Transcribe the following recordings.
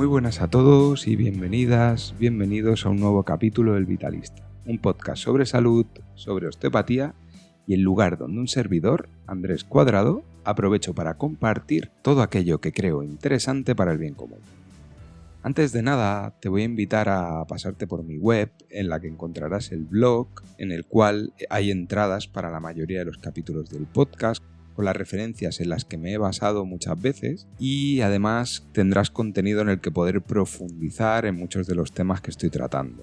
Muy buenas a todos y bienvenidos a un nuevo capítulo del Vitalista, un podcast sobre salud, sobre osteopatía y el lugar donde un servidor, Andrés Cuadrado, aprovecho para compartir todo aquello que creo interesante para el bien común. Antes de nada, te voy a invitar a pasarte por mi web, en la que encontrarás el blog, en el cual hay entradas para la mayoría de los capítulos del podcast, con las referencias en las que me he basado muchas veces, y además tendrás contenido en el que poder profundizar en muchos de los temas que estoy tratando.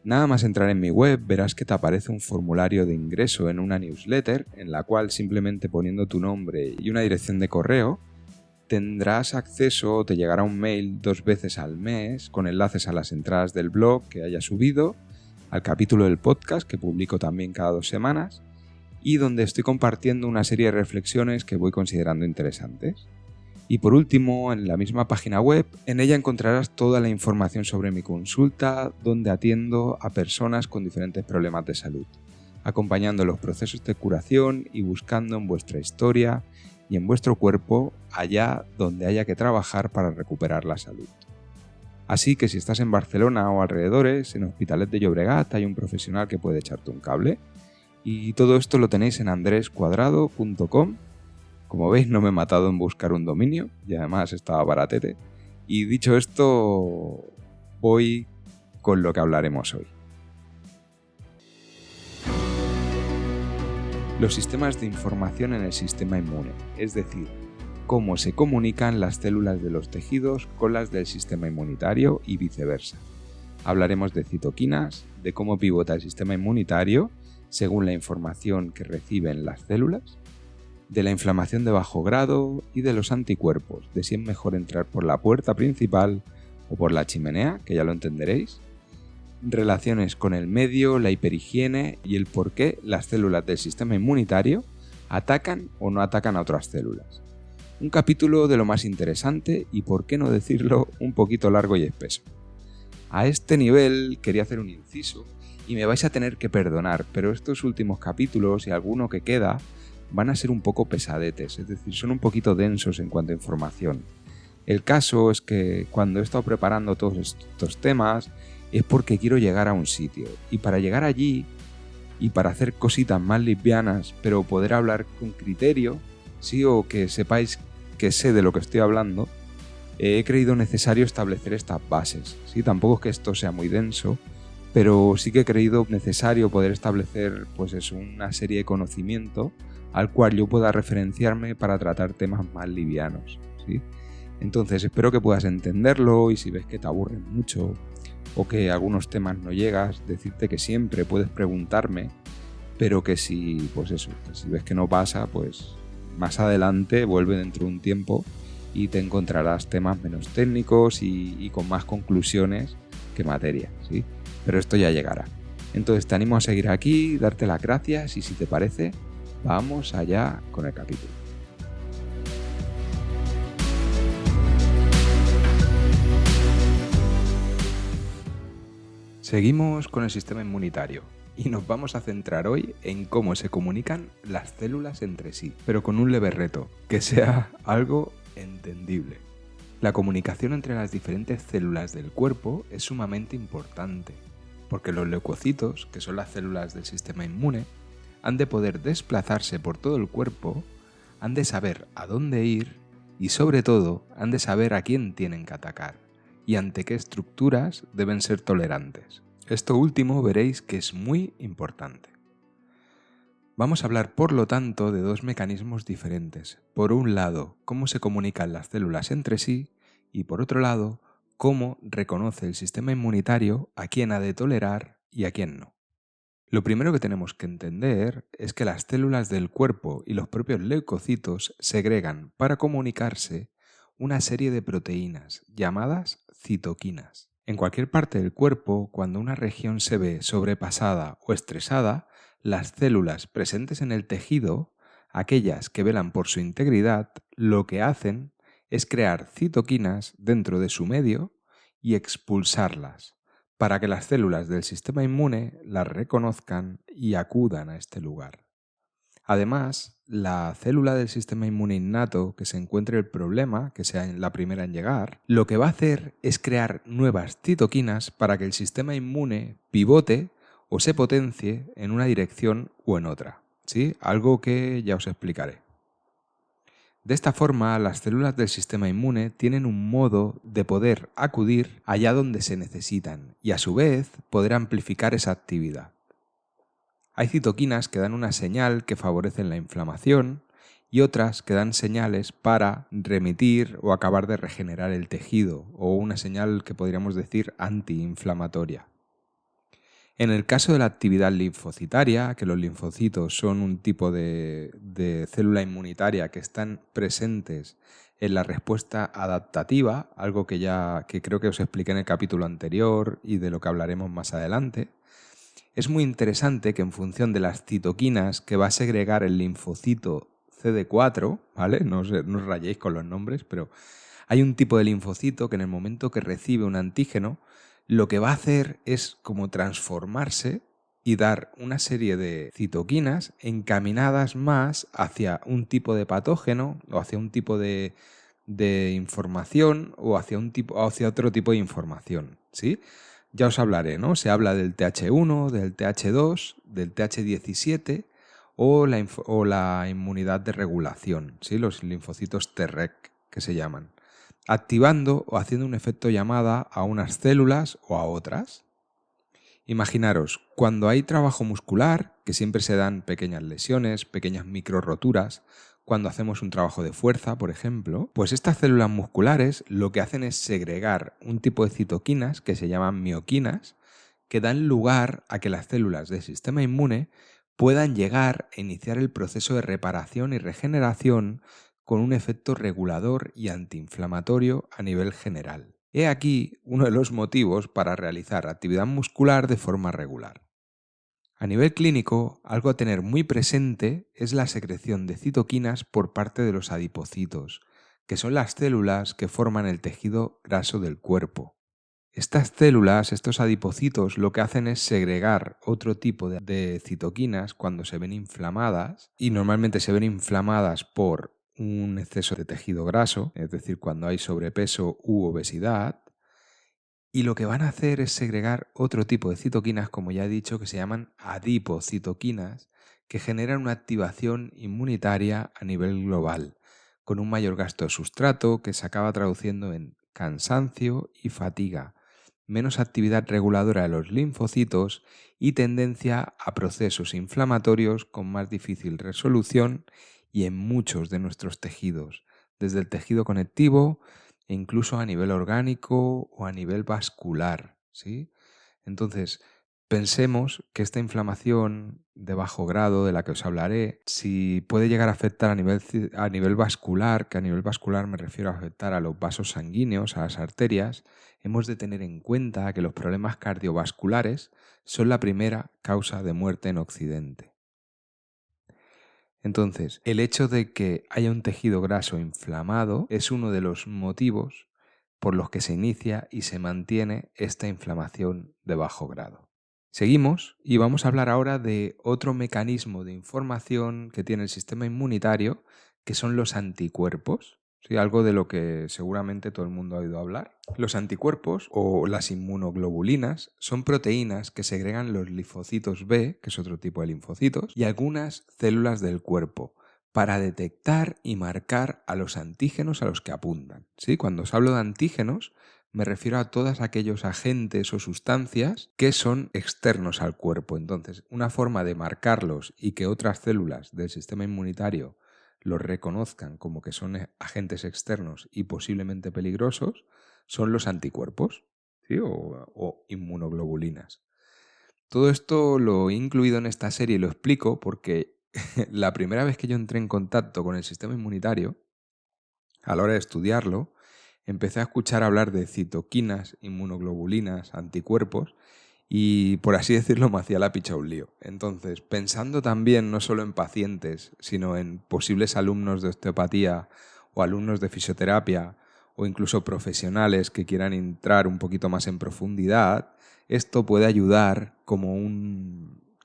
Nada más entrar en mi web verás que te aparece un formulario de ingreso en una newsletter, en la cual simplemente poniendo tu nombre y una dirección de correo, tendrás acceso o te llegará un mail 2 veces al mes con enlaces a las entradas del blog que haya subido, al capítulo del podcast que publico también cada 2 semanas y donde estoy compartiendo una serie de reflexiones que voy considerando interesantes. Y por último, en la misma página web, en ella encontrarás toda la información sobre mi consulta, donde atiendo a personas con diferentes problemas de salud, acompañando los procesos de curación y buscando en vuestra historia y en vuestro cuerpo allá donde haya que trabajar para recuperar la salud. Así que si estás en Barcelona o alrededores, en Hospitalet de Llobregat hay un profesional que puede echarte un cable. Y todo esto lo tenéis en andrescuadrado.com. Como veis, no me he matado en buscar un dominio y además estaba baratete. Y dicho esto, voy con lo que hablaremos hoy. Los sistemas de información en el sistema inmune, es decir, cómo se comunican las células de los tejidos con las del sistema inmunitario y viceversa. Hablaremos de citoquinas, de cómo pivota el sistema inmunitario según la información que reciben las células, de la inflamación de bajo grado y de los anticuerpos, de si es mejor entrar por la puerta principal o por la chimenea, que ya lo entenderéis, relaciones con el medio, la hiperhigiene y el por qué las células del sistema inmunitario atacan o no atacan a otras células. Un capítulo de lo más interesante y, por qué no decirlo, un poquito largo y espeso. A este nivel quería hacer un inciso y me vais a tener que perdonar, pero estos últimos capítulos y alguno que queda van a ser un poco pesadetes, es decir, son un poquito densos en cuanto a información. El caso es que cuando he estado preparando todos estos temas es porque quiero llegar a un sitio, y para llegar allí y para hacer cositas más livianas pero poder hablar con criterio, sí, o que sepáis que sé de lo que estoy hablando, he creído necesario establecer estas bases. Sí, tampoco es que esto sea muy denso, pero sí que he creído necesario poder establecer una serie de conocimiento al cual yo pueda referenciarme para tratar temas más livianos, ¿sí? Entonces espero que puedas entenderlo, y si ves que te aburren mucho o que algunos temas no llegas, decirte que siempre puedes preguntarme, pero que si ves que no pasa, pues más adelante vuelve dentro de un tiempo y te encontrarás temas menos técnicos y con más conclusiones que materia, ¿sí? Pero esto ya llegará. Entonces te animo a seguir aquí, darte las gracias y, si te parece, vamos allá con el capítulo. Seguimos con el sistema inmunitario y nos vamos a centrar hoy en cómo se comunican las células entre sí, pero con un leve reto, que sea algo entendible. La comunicación entre las diferentes células del cuerpo es sumamente importante, porque los leucocitos, que son las células del sistema inmune, han de poder desplazarse por todo el cuerpo, han de saber a dónde ir y, sobre todo, han de saber a quién tienen que atacar y ante qué estructuras deben ser tolerantes. Esto último veréis que es muy importante. Vamos a hablar, por lo tanto, de 2 mecanismos diferentes. Por un lado, cómo se comunican las células entre sí, y por otro lado, cómo reconoce el sistema inmunitario a quién ha de tolerar y a quién no. Lo primero que tenemos que entender es que las células del cuerpo y los propios leucocitos segregan para comunicarse una serie de proteínas llamadas citoquinas. En cualquier parte del cuerpo, cuando una región se ve sobrepasada o estresada, las células presentes en el tejido, aquellas que velan por su integridad, lo que hacen es crear citoquinas dentro de su medio y expulsarlas, para que las células del sistema inmune las reconozcan y acudan a este lugar. Además, la célula del sistema inmune innato que se encuentre el problema, que sea la primera en llegar, lo que va a hacer es crear nuevas citoquinas para que el sistema inmune pivote o se potencie en una dirección o en otra, ¿sí? Algo que ya os explicaré. De esta forma, las células del sistema inmune tienen un modo de poder acudir allá donde se necesitan y a su vez poder amplificar esa actividad. Hay citoquinas que dan una señal que favorecen la inflamación y otras que dan señales para remitir o acabar de regenerar el tejido, o una señal que podríamos decir antiinflamatoria. En el caso de la actividad linfocitaria, que los linfocitos son un tipo de célula inmunitaria que están presentes en la respuesta adaptativa, algo que creo que os expliqué en el capítulo anterior y de lo que hablaremos más adelante, es muy interesante que en función de las citoquinas que va a segregar el linfocito CD4, ¿vale? No os rayéis con los nombres, pero hay un tipo de linfocito que en el momento que recibe un antígeno, lo que va a hacer es como transformarse y dar una serie de citoquinas encaminadas más hacia un tipo de patógeno o hacia un tipo de información o hacia otro tipo de información, ¿sí? Ya os hablaré, ¿no? Se habla del TH1, del TH2, del TH17 o la inmunidad de regulación, ¿sí? Los linfocitos Treg que se llaman, activando o haciendo un efecto llamada a unas células o a otras. Imaginaros, cuando hay trabajo muscular, que siempre se dan pequeñas lesiones, pequeñas microroturas, cuando hacemos un trabajo de fuerza, por ejemplo, pues estas células musculares lo que hacen es segregar un tipo de citoquinas que se llaman mioquinas, que dan lugar a que las células del sistema inmune puedan llegar a iniciar el proceso de reparación y regeneración con un efecto regulador y antiinflamatorio a nivel general. He aquí uno de los motivos para realizar actividad muscular de forma regular. A nivel clínico, algo a tener muy presente es la secreción de citoquinas por parte de los adipocitos, que son las células que forman el tejido graso del cuerpo. Estas células, estos adipocitos, lo que hacen es segregar otro tipo de citoquinas cuando se ven inflamadas, y normalmente se ven inflamadas por un exceso de tejido graso, es decir, cuando hay sobrepeso u obesidad. Y lo que van a hacer es segregar otro tipo de citoquinas, como ya he dicho, que se llaman adipocitoquinas, que generan una activación inmunitaria a nivel global, con un mayor gasto de sustrato que se acaba traduciendo en cansancio y fatiga, menos actividad reguladora de los linfocitos y tendencia a procesos inflamatorios con más difícil resolución y en muchos de nuestros tejidos, desde el tejido conectivo e incluso a nivel orgánico o a nivel vascular, ¿sí? Entonces, pensemos que esta inflamación de bajo grado, de la que os hablaré, si puede llegar a afectar a nivel vascular, que a nivel vascular me refiero a afectar a los vasos sanguíneos, a las arterias, hemos de tener en cuenta que los problemas cardiovasculares son la primera causa de muerte en Occidente. Entonces, el hecho de que haya un tejido graso inflamado es uno de los motivos por los que se inicia y se mantiene esta inflamación de bajo grado. Seguimos y vamos a hablar ahora de otro mecanismo de información que tiene el sistema inmunitario, que son los anticuerpos. Sí, algo de lo que seguramente todo el mundo ha oído hablar. Los anticuerpos o las inmunoglobulinas son proteínas que segregan los linfocitos B, que es otro tipo de linfocitos, y algunas células del cuerpo para detectar y marcar a los antígenos a los que apuntan. ¿Sí? Cuando os hablo de antígenos, me refiero a todos aquellos agentes o sustancias que son externos al cuerpo. Entonces, una forma de marcarlos y que otras células del sistema inmunitario los reconozcan como que son agentes externos y posiblemente peligrosos son los anticuerpos, ¿sí? o inmunoglobulinas. Todo esto lo he incluido en esta serie y lo explico porque la primera vez que yo entré en contacto con el sistema inmunitario, a la hora de estudiarlo, empecé a escuchar hablar de citoquinas, inmunoglobulinas, anticuerpos, y por así decirlo me hacía la picha un lío. Entonces, pensando también no solo en pacientes, sino en posibles alumnos de osteopatía o alumnos de fisioterapia o incluso profesionales que quieran entrar un poquito más en profundidad, esto puede ayudar como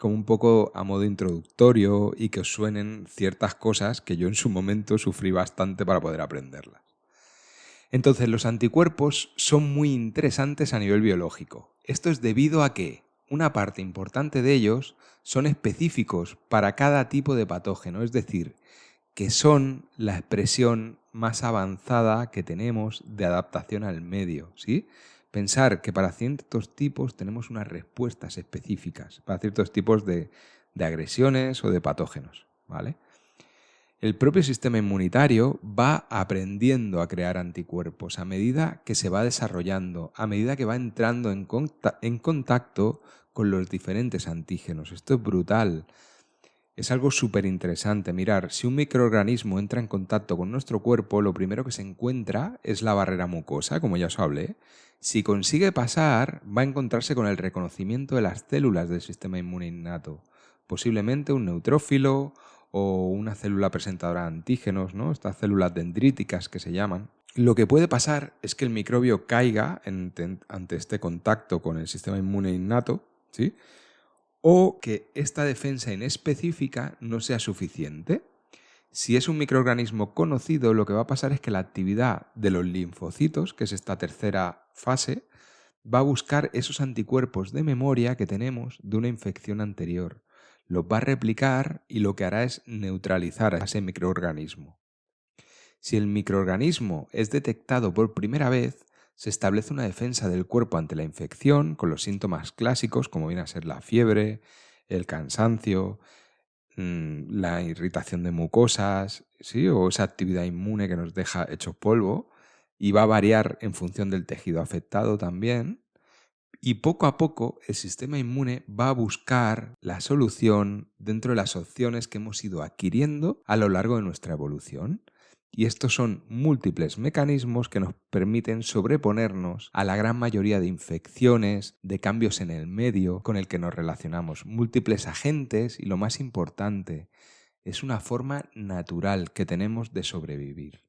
como un poco a modo introductorio y que os suenen ciertas cosas que yo en su momento sufrí bastante para poder aprenderlas. Entonces, los anticuerpos son muy interesantes a nivel biológico. Esto es debido a que una parte importante de ellos son específicos para cada tipo de patógeno, es decir, que son la expresión más avanzada que tenemos de adaptación al medio, ¿sí? Pensar que para ciertos tipos tenemos unas respuestas específicas, para ciertos tipos de agresiones o de patógenos, ¿vale? El propio sistema inmunitario va aprendiendo a crear anticuerpos a medida que se va desarrollando, a medida que va entrando en contacto con los diferentes antígenos. Esto es brutal. Es algo súper interesante. Mirar, si un microorganismo entra en contacto con nuestro cuerpo, lo primero que se encuentra es la barrera mucosa, como ya os hablé. Si consigue pasar, va a encontrarse con el reconocimiento de las células del sistema inmune innato, posiblemente un neutrófilo o una célula presentadora de antígenos, ¿no? Estas células dendríticas que se llaman. Lo que puede pasar es que el microbio caiga ante este contacto con el sistema inmune innato, ¿sí? O que esta defensa inespecífica no sea suficiente. Si es un microorganismo conocido, lo que va a pasar es que la actividad de los linfocitos, que es esta tercera fase, va a buscar esos anticuerpos de memoria que tenemos de una infección anterior. Los va a replicar y lo que hará es neutralizar a ese microorganismo. Si el microorganismo es detectado por primera vez, se establece una defensa del cuerpo ante la infección con los síntomas clásicos como viene a ser la fiebre, el cansancio, la irritación de mucosas, ¿sí? O esa actividad inmune que nos deja hechos polvo y va a variar en función del tejido afectado también. Y poco a poco el sistema inmune va a buscar la solución dentro de las opciones que hemos ido adquiriendo a lo largo de nuestra evolución. Y estos son múltiples mecanismos que nos permiten sobreponernos a la gran mayoría de infecciones, de cambios en el medio con el que nos relacionamos. Múltiples agentes y lo más importante, es una forma natural que tenemos de sobrevivir.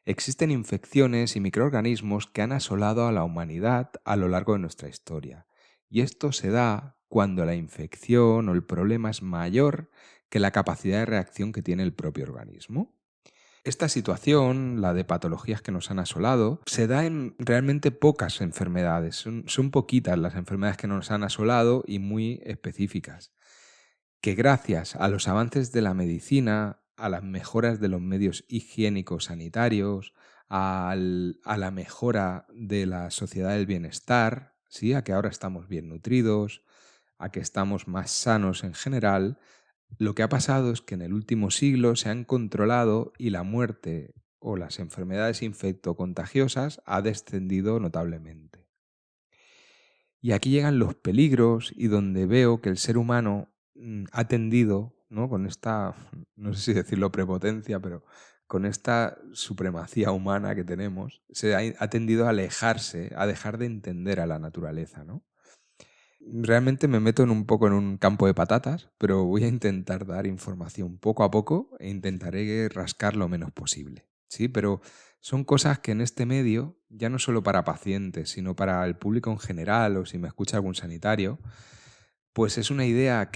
Existen infecciones y microorganismos que han asolado a la humanidad a lo largo de nuestra historia. Y esto se da cuando la infección o el problema es mayor que la capacidad de reacción que tiene el propio organismo. Esta situación, la de patologías que nos han asolado, se da en realmente pocas enfermedades. Son poquitas las enfermedades que nos han asolado y muy específicas. Que gracias a los avances de la medicina, a las mejoras de los medios higiénicos sanitarios, a la mejora de la sociedad del bienestar, ¿sí? A que ahora estamos bien nutridos, a que estamos más sanos en general, lo que ha pasado es que en el último siglo se han controlado y la muerte o las enfermedades infectocontagiosas ha descendido notablemente. Y aquí llegan los peligros y donde veo que el ser humano ha tendido, ¿no? Con esta, no sé si decirlo prepotencia, pero con esta supremacía humana que tenemos, ha tendido a alejarse, a dejar de entender a la naturaleza, ¿no? Realmente me meto un poco en un campo de patatas, pero voy a intentar dar información poco a poco e intentaré rascar lo menos posible. Sí, pero son cosas que en este medio, ya no solo para pacientes, sino para el público en general o si me escucha algún sanitario, pues es una idea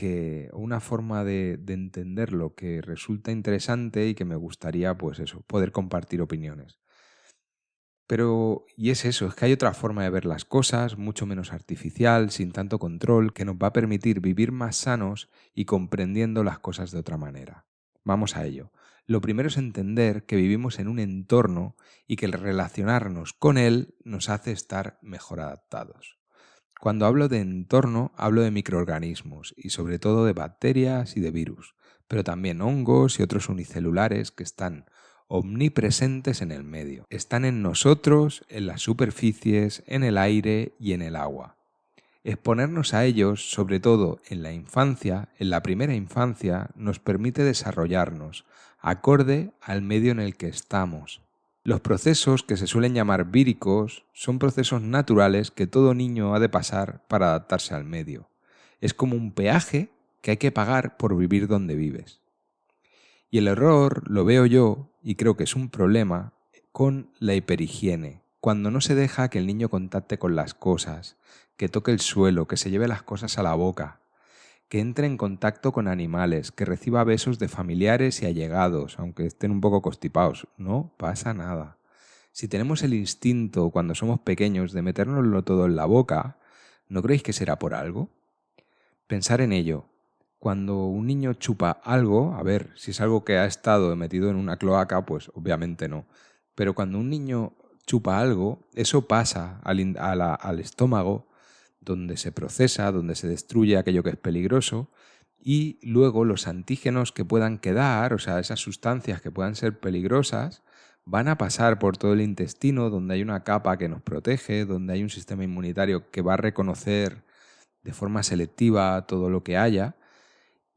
una forma de entenderlo que resulta interesante y que me gustaría, pues eso, poder compartir opiniones. Y es eso, es que hay otra forma de ver las cosas, mucho menos artificial, sin tanto control, que nos va a permitir vivir más sanos y comprendiendo las cosas de otra manera. Vamos a ello. Lo primero es entender que vivimos en un entorno y que el relacionarnos con él nos hace estar mejor adaptados. Cuando hablo de entorno, hablo de microorganismos y sobre todo de bacterias y de virus, pero también hongos y otros unicelulares que están omnipresentes en el medio. Están en nosotros, en las superficies, en el aire y en el agua. Exponernos a ellos, sobre todo en la infancia, en la primera infancia, nos permite desarrollarnos, acorde al medio en el que estamos. Los procesos que se suelen llamar víricos son procesos naturales que todo niño ha de pasar para adaptarse al medio. Es como un peaje que hay que pagar por vivir donde vives. Y el error lo veo yo, y creo que es un problema, con la hiperhigiene, cuando no se deja que el niño contacte con las cosas, que toque el suelo, que se lleve las cosas a la boca, que entre en contacto con animales, que reciba besos de familiares y allegados, aunque estén un poco constipados. No pasa nada. Si tenemos el instinto cuando somos pequeños de metérnoslo todo en la boca, ¿no creéis que será por algo? Pensar en ello. Cuando un niño chupa algo, a ver, si es algo que ha estado metido en una cloaca, pues obviamente no. Pero cuando un niño chupa algo, eso pasa al estómago, donde se procesa, donde se destruye aquello que es peligroso, y luego los antígenos que puedan quedar, o sea, esas sustancias que puedan ser peligrosas, van a pasar por todo el intestino, donde hay una capa que nos protege, donde hay un sistema inmunitario que va a reconocer de forma selectiva todo lo que haya,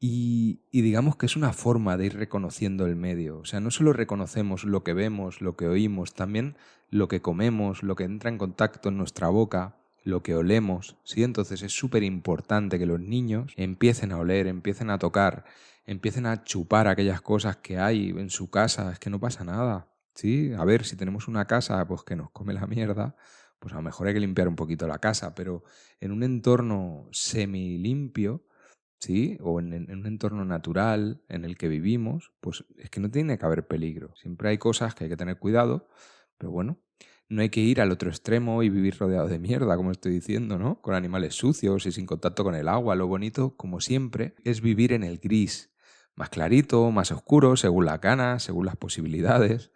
y digamos que es una forma de ir reconociendo el medio. O sea, no solo reconocemos lo que vemos, lo que oímos, también lo que comemos, lo que entra en contacto en nuestra boca, lo que olemos, ¿sí? Entonces es súper importante que los niños empiecen a oler, empiecen a tocar, empiecen a chupar aquellas cosas que hay en su casa. Es que no pasa nada, ¿sí? A ver, si tenemos una casa pues que nos come la mierda, pues a lo mejor hay que limpiar un poquito la casa, pero en un entorno semilimpio, ¿sí? O en un entorno natural en el que vivimos, pues es que no tiene que haber peligro. Siempre hay cosas que hay que tener cuidado, pero bueno, no hay que ir al otro extremo y vivir rodeado de mierda, como estoy diciendo, ¿no? Con animales sucios y sin contacto con el agua. Lo bonito, como siempre, es vivir en el gris, más clarito, más oscuro, según la gana, según las posibilidades.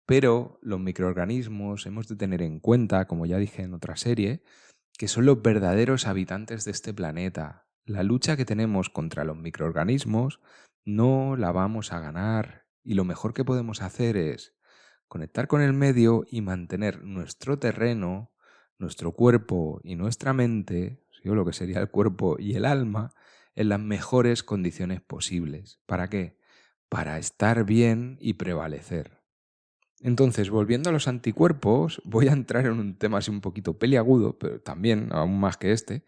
Pero los microorganismos hemos de tener en cuenta, como ya dije en otra serie, que son los verdaderos habitantes de este planeta. La lucha que tenemos contra los microorganismos no la vamos a ganar, y lo mejor que podemos hacer es conectar con el medio y mantener nuestro terreno, nuestro cuerpo y nuestra mente, ¿sí? O lo que sería el cuerpo y el alma, en las mejores condiciones posibles. ¿Para qué? Para estar bien y prevalecer. Entonces, volviendo a los anticuerpos, voy a entrar en un tema así un poquito peliagudo, pero también, aún más que este,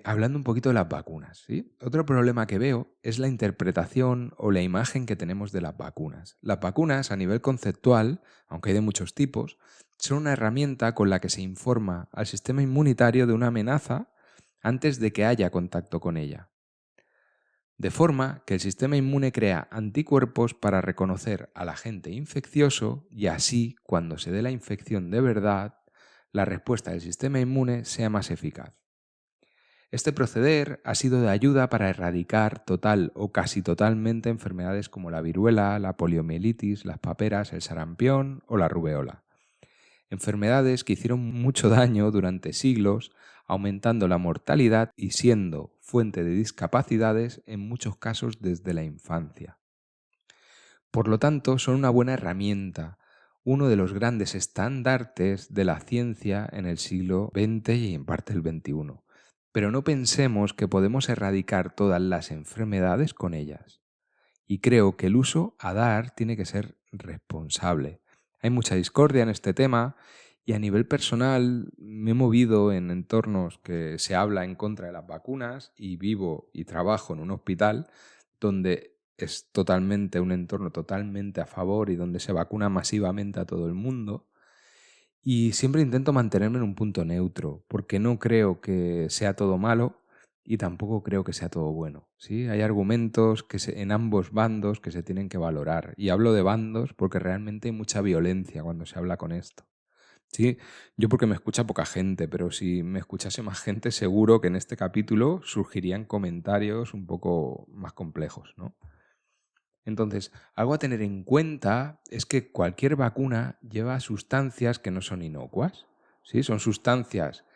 hablando un poquito de las vacunas, ¿sí? Otro problema que veo es la interpretación o la imagen que tenemos de las vacunas. Las vacunas, a nivel conceptual, aunque hay de muchos tipos, son una herramienta con la que se informa al sistema inmunitario de una amenaza antes de que haya contacto con ella. De forma que el sistema inmune crea anticuerpos para reconocer al agente infeccioso y así, cuando se dé la infección de verdad, la respuesta del sistema inmune sea más eficaz. Este proceder ha sido de ayuda para erradicar total o casi totalmente enfermedades como la viruela, la poliomielitis, las paperas, el sarampión o la rubeola. Enfermedades que hicieron mucho daño durante siglos, aumentando la mortalidad y siendo fuente de discapacidades en muchos casos desde la infancia. Por lo tanto, son una buena herramienta, uno de los grandes estandartes de la ciencia en el siglo XX y en parte el XXI. Pero no pensemos que podemos erradicar todas las enfermedades con ellas. Y creo que el uso a dar tiene que ser responsable. Hay mucha discordia en este tema y a nivel personal me he movido en entornos que se habla en contra de las vacunas y vivo y trabajo en un hospital donde es totalmente un entorno totalmente a favor y donde se vacuna masivamente a todo el mundo. Y siempre intento mantenerme en un punto neutro, porque no creo que sea todo malo y tampoco creo que sea todo bueno, ¿sí? Hay argumentos en ambos bandos que se tienen que valorar. Y hablo de bandos porque realmente hay mucha violencia cuando se habla con esto, ¿sí? Yo porque me escucha poca gente, pero si me escuchase más gente seguro que en este capítulo surgirían comentarios un poco más complejos, ¿no? Entonces, algo a tener en cuenta es que cualquier vacuna lleva sustancias que no son inocuas, ¿sí? Son sustancias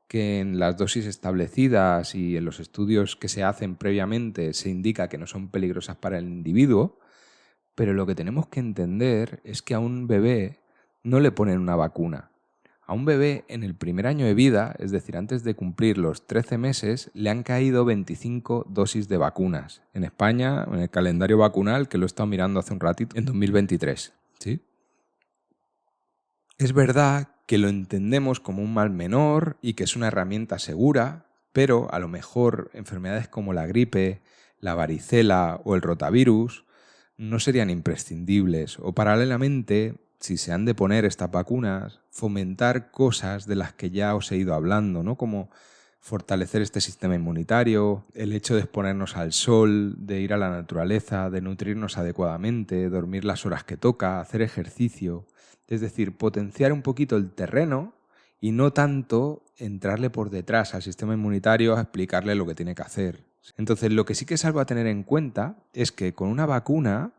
que en las dosis establecidas y en los estudios que se hacen previamente se indica que no son peligrosas para el individuo, pero lo que tenemos que entender es que a un bebé no le ponen una vacuna. A un bebé en el primer año de vida, es decir, antes de cumplir los 13 meses, le han caído 25 dosis de vacunas. En España, en el calendario vacunal, que lo he estado mirando hace un ratito, en 2023. ¿Sí? Es verdad que lo entendemos como un mal menor y que es una herramienta segura, pero a lo mejor enfermedades como la gripe, la varicela o el rotavirus no serían imprescindibles, o paralelamente, si se han de poner estas vacunas, fomentar cosas de las que ya os he ido hablando, ¿no? Como fortalecer este sistema inmunitario, el hecho de exponernos al sol, de ir a la naturaleza, de nutrirnos adecuadamente, dormir las horas que toca, hacer ejercicio. Es decir, potenciar un poquito el terreno y no tanto entrarle por detrás al sistema inmunitario a explicarle lo que tiene que hacer. Entonces, lo que sí que es algo a tener en cuenta es que con una vacuna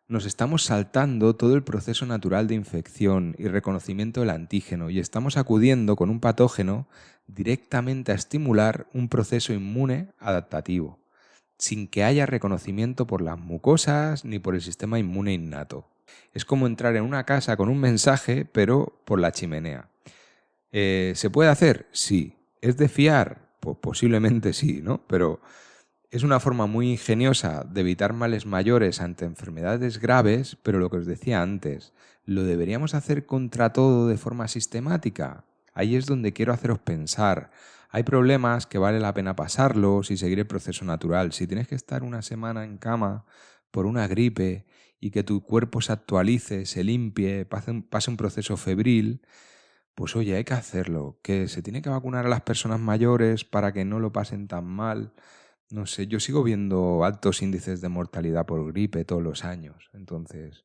nos estamos saltando todo el proceso natural de infección y reconocimiento del antígeno y estamos acudiendo con un patógeno directamente a estimular un proceso inmune adaptativo, sin que haya reconocimiento por las mucosas ni por el sistema inmune innato. Es como entrar en una casa con un mensaje, pero por la chimenea. ¿Se puede hacer? Sí. ¿Es de fiar? Pues posiblemente sí, ¿no? Pero es una forma muy ingeniosa de evitar males mayores ante enfermedades graves, pero lo que os decía antes, ¿lo deberíamos hacer contra todo de forma sistemática? Ahí es donde quiero haceros pensar. Hay problemas que vale la pena pasarlos y seguir el proceso natural. Si tienes que estar una semana en cama por una gripe y que tu cuerpo se actualice, se limpie, pase un proceso febril, pues oye, hay que hacerlo. Que se tiene que vacunar a las personas mayores para que no lo pasen tan mal. No sé, yo sigo viendo altos índices de mortalidad por gripe todos los años. Entonces,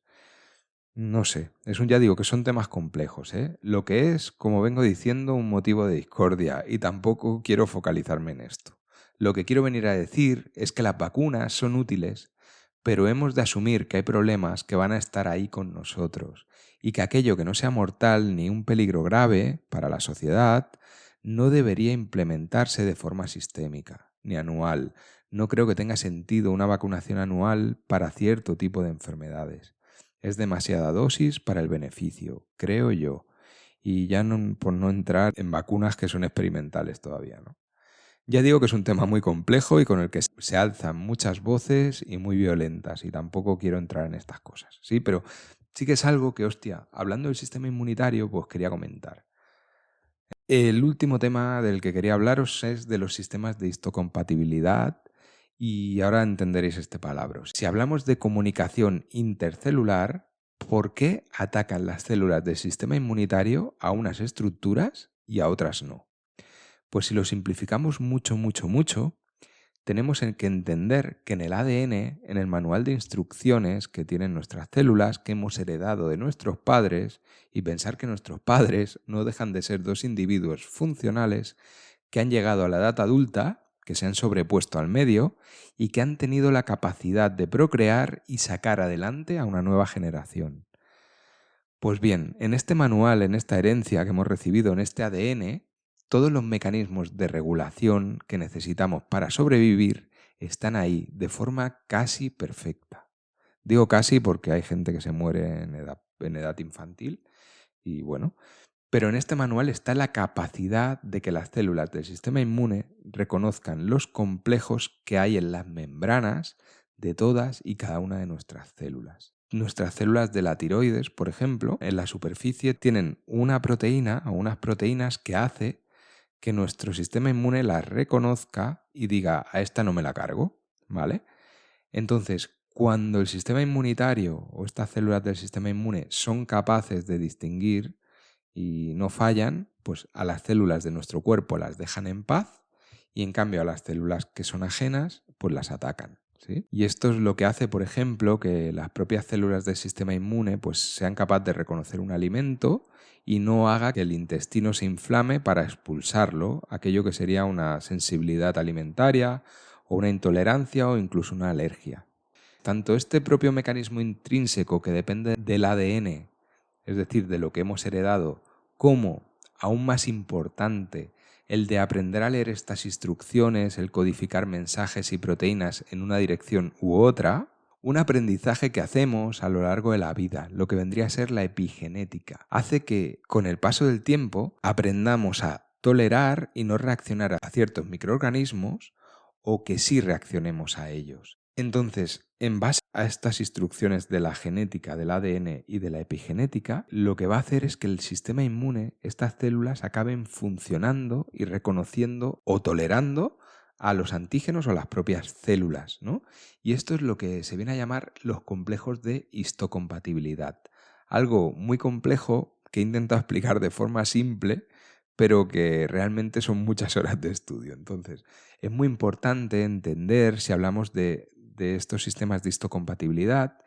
no sé, ya digo que son temas complejos, ¿eh? Lo que es, como vengo diciendo, un motivo de discordia y tampoco quiero focalizarme en esto. Lo que quiero venir a decir es que las vacunas son útiles, pero hemos de asumir que hay problemas que van a estar ahí con nosotros y que aquello que no sea mortal ni un peligro grave para la sociedad no debería implementarse de forma sistémica ni anual. No creo que tenga sentido una vacunación anual para cierto tipo de enfermedades. Es demasiada dosis para el beneficio, creo yo. Y ya por no entrar en vacunas que son experimentales todavía, ¿no? Ya digo que es un tema muy complejo y con el que se alzan muchas voces y muy violentas y tampoco quiero entrar en estas cosas, ¿sí? Pero sí que es algo que, hostia, hablando del sistema inmunitario, pues quería comentar. El último tema del que quería hablaros es de los sistemas de histocompatibilidad y ahora entenderéis este palabra. Si hablamos de comunicación intercelular, ¿por qué atacan las células del sistema inmunitario a unas estructuras y a otras no? Pues si lo simplificamos mucho, tenemos que entender que en el ADN, en el manual de instrucciones que tienen nuestras células, que hemos heredado de nuestros padres, y pensar que nuestros padres no dejan de ser dos individuos funcionales que han llegado a la edad adulta, que se han sobrepuesto al medio y que han tenido la capacidad de procrear y sacar adelante a una nueva generación. Pues bien, en este manual, en esta herencia que hemos recibido, en este ADN, todos los mecanismos de regulación que necesitamos para sobrevivir están ahí de forma casi perfecta. Digo casi porque hay gente que se muere en edad infantil y bueno, pero en este manual está la capacidad de que las células del sistema inmune reconozcan los complejos que hay en las membranas de todas y cada una de nuestras células. Nuestras células de la tiroides, por ejemplo, en la superficie tienen una proteína o unas proteínas que hace que nuestro sistema inmune las reconozca y diga, a esta no me la cargo, ¿vale? Entonces, cuando el sistema inmunitario o estas células del sistema inmune son capaces de distinguir y no fallan, pues a las células de nuestro cuerpo las dejan en paz y en cambio a las células que son ajenas, pues las atacan, ¿sí? Y esto es lo que hace, por ejemplo, que las propias células del sistema inmune pues sean capaces de reconocer un alimento y no haga que el intestino se inflame para expulsarlo, aquello que sería una sensibilidad alimentaria o una intolerancia o incluso una alergia. Tanto este propio mecanismo intrínseco que depende del ADN, es decir, de lo que hemos heredado, como, aún más importante, el de aprender a leer estas instrucciones, el codificar mensajes y proteínas en una dirección u otra, un aprendizaje que hacemos a lo largo de la vida, lo que vendría a ser la epigenética, hace que, con el paso del tiempo, aprendamos a tolerar y no reaccionar a ciertos microorganismos o que sí reaccionemos a ellos. Entonces, en base a estas instrucciones de la genética, del ADN y de la epigenética, lo que va a hacer es que el sistema inmune, estas células, acaben funcionando y reconociendo o tolerando a los antígenos o las propias células, ¿no? Y esto es lo que se viene a llamar los complejos de histocompatibilidad. Algo muy complejo que he intentado explicar de forma simple, pero que realmente son muchas horas de estudio. Entonces, es muy importante entender, si hablamos de estos sistemas de histocompatibilidad,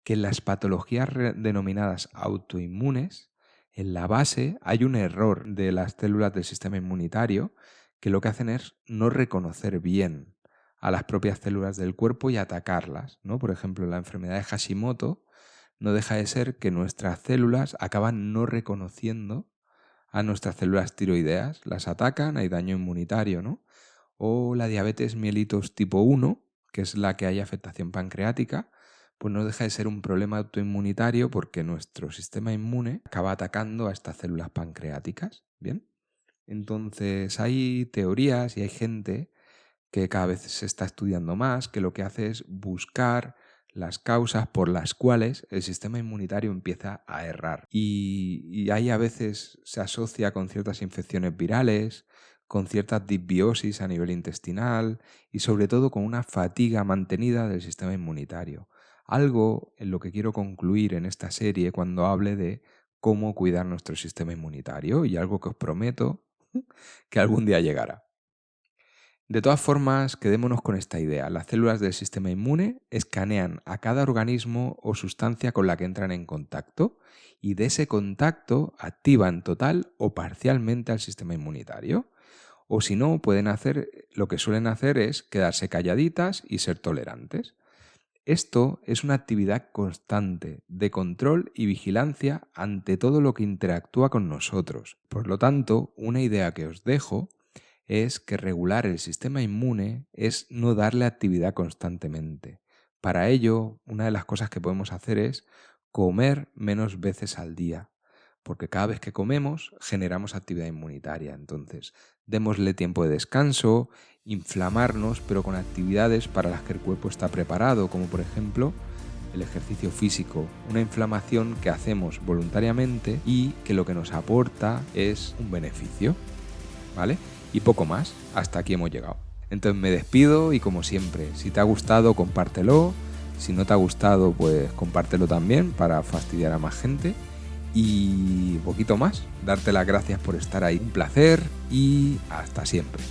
que en las patologías denominadas autoinmunes, en la base hay un error de las células del sistema inmunitario que lo que hacen es no reconocer bien a las propias células del cuerpo y atacarlas, ¿no? Por ejemplo, la enfermedad de Hashimoto no deja de ser que nuestras células acaban no reconociendo a nuestras células tiroideas, las atacan, hay daño inmunitario, ¿no? O la diabetes mellitus tipo 1, que es la que hay afectación pancreática, pues no deja de ser un problema autoinmunitario porque nuestro sistema inmune acaba atacando a estas células pancreáticas, ¿bien? Entonces hay teorías y hay gente que cada vez se está estudiando más, que lo que hace es buscar las causas por las cuales el sistema inmunitario empieza a errar. Y ahí a veces se asocia con ciertas infecciones virales, con ciertas disbiosis a nivel intestinal y sobre todo con una fatiga mantenida del sistema inmunitario. Algo en lo que quiero concluir en esta serie cuando hable de cómo cuidar nuestro sistema inmunitario y algo que os prometo que algún día llegará. De todas formas, quedémonos con esta idea. Las células del sistema inmune escanean a cada organismo o sustancia con la que entran en contacto y de ese contacto activan total o parcialmente al sistema inmunitario. O si no, pueden hacer lo que suelen hacer es quedarse calladitas y ser tolerantes. Esto es una actividad constante de control y vigilancia ante todo lo que interactúa con nosotros. Por lo tanto, una idea que os dejo es que regular el sistema inmune es no darle actividad constantemente. Para ello, una de las cosas que podemos hacer es comer menos veces al día, porque cada vez que comemos generamos actividad inmunitaria. Entonces, démosle tiempo de descanso, inflamarnos, pero con actividades para las que el cuerpo está preparado, como por ejemplo el ejercicio físico, una inflamación que hacemos voluntariamente y que lo que nos aporta es un beneficio, ¿vale? Y poco más, hasta aquí hemos llegado. Entonces me despido y como siempre, si te ha gustado, compártelo. Si no te ha gustado, pues compártelo también para fastidiar a más gente. Y poquito más, darte las gracias por estar ahí. Un placer y hasta siempre.